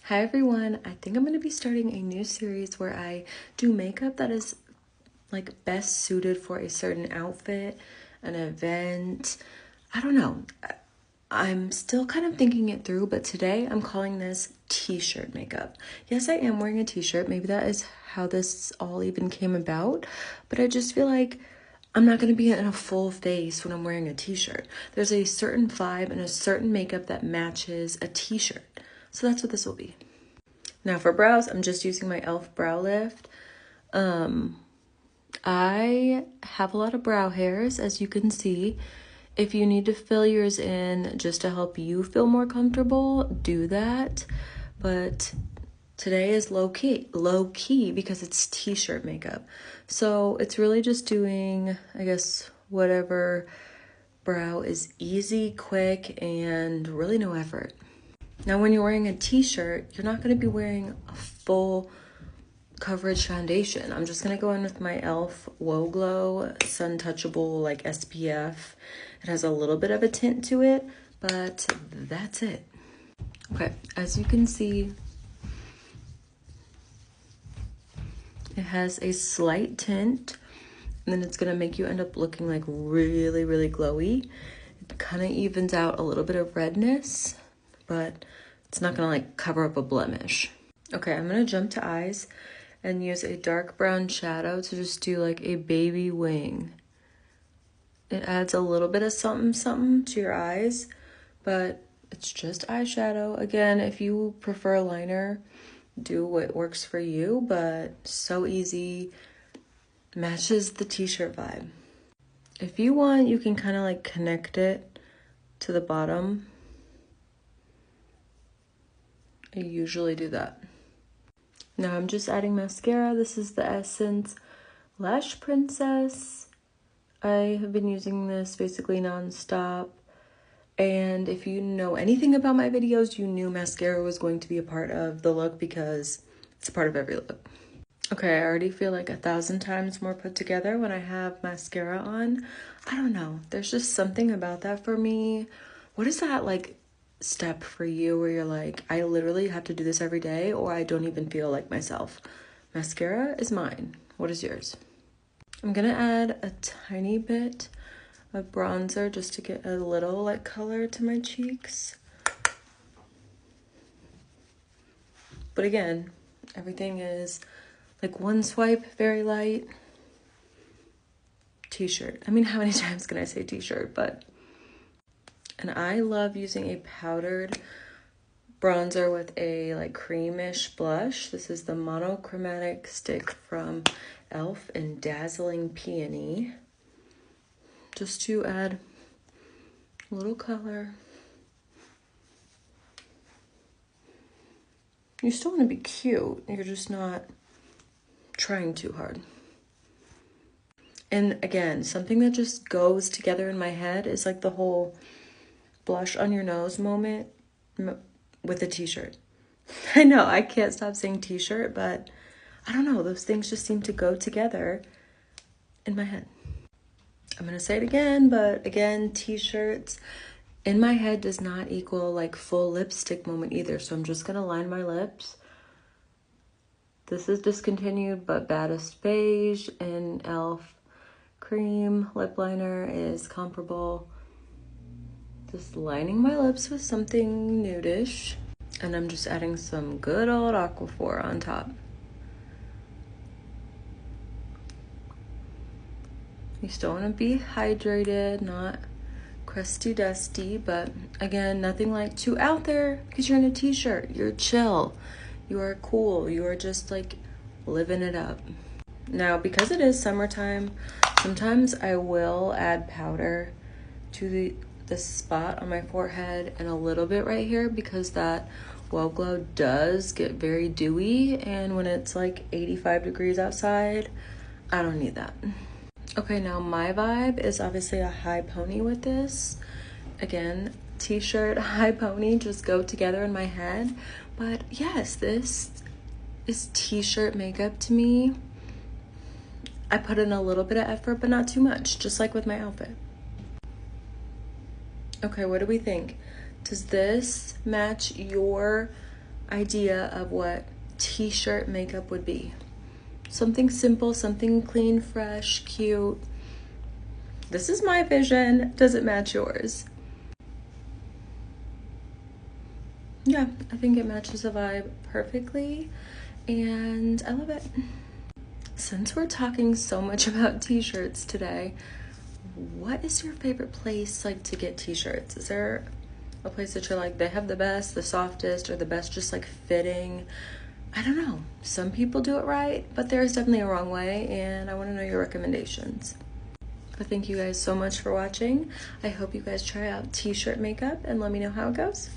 Hi everyone, I think I'm going to be starting a new series where I do makeup that is like best suited for a certain outfit, an event. I don't know. I'm still kind of thinking it through, but today I'm calling this t-shirt makeup. Yes, I am wearing a t-shirt. Maybe that is how this all even came about, but I just feel like I'm not going to be in a full face when I'm wearing a t-shirt. There's a certain vibe and a certain makeup that matches a t-shirt. So that's what this will be. Now for brows, I'm just using my e.l.f. brow lift. I have a lot of brow hairs, as you can see. If you need to fill yours in just to help you feel more comfortable, do that. But today is low key because it's t-shirt makeup. So it's really just doing, I guess, whatever brow is easy, quick, and really no effort. Now, when you're wearing a t-shirt, you're not going to be wearing a full coverage foundation. I'm just going to go in with my e.l.f. Whoa Glow Sun Touchable like SPF. It has a little bit of a tint to it, but that's it. Okay, as you can see, it has a slight tint, and then it's going to make you end up looking like really, really glowy. It kind of evens out a little bit of redness, but it's not gonna like cover up a blemish. Okay, I'm gonna jump to eyes and use a dark brown shadow to just do like a baby wing. It adds a little bit of something to your eyes, but it's just eyeshadow. Again, if you prefer a liner, do what works for you, but so easy, matches the t-shirt vibe. If you want, you can kind of like connect it to the bottom. I usually do that. Now I'm just adding mascara. This is the Essence Lash Princess. I have been using this basically non-stop. And if you know anything about my videos, you knew mascara was going to be a part of the look because it's a part of every look. Okay, I already feel like 1,000 times more put together when I have mascara on. I don't know. There's just something about that for me. What is that like step for you where you're like, I literally have to do this every day or I don't even feel like myself? Mascara is mine. What is yours? I'm gonna add a tiny bit of bronzer just to get a little like color to my cheeks. But again, everything is like one swipe, very light. T-shirt. I mean, how many times can I say t-shirt? And I love using a powdered bronzer with a like creamish blush. This is the monochromatic stick from e.l.f. in Dazzling Peony. Just to add a little color. You still want to be cute. You're just not trying too hard. And again, something that just goes together in my head is like the whole blush on your nose moment with a t-shirt. I know, I can't stop saying t-shirt, but I don't know, those things just seem to go together in my head. I'm gonna say it again, but again, t-shirts in my head does not equal like full lipstick moment either, so I'm just gonna line my lips. This is discontinued, but Baddest Beige and e.l.f. Cream lip liner is comparable. Just lining my lips with something nudish. And I'm just adding some good old Aquaphor on top. You still want to be hydrated, not crusty dusty, but again, nothing like too out there because you're in a t-shirt. You're chill. You are cool. You are just like living it up. Now, because it is summertime, sometimes I will add powder to the spot on my forehead and a little bit right here because that Whoa Glow does get very dewy, and when it's like 85 degrees outside, I don't need that. Okay, now my vibe is obviously a high pony with this. Again, t-shirt, high pony just go together in my head. But yes, this is t-shirt makeup to me. I put in a little bit of effort, but not too much, just like with my outfit. Okay, what do we think? Does this match your idea of what t-shirt makeup would be. Something simple, something clean, fresh, cute. This is my vision. Does it match yours? Yeah, I think it matches the vibe perfectly, and I love it. Since we're talking so much about t-shirts today, what is your favorite place like to get t-shirts? Is there a place that you're like, they have the best, the softest, or the best just like fitting? I don't know. Some people do it right, but there's definitely a wrong way, and I want to know your recommendations. But thank you guys so much for watching. I hope you guys try out t-shirt makeup and let me know how it goes.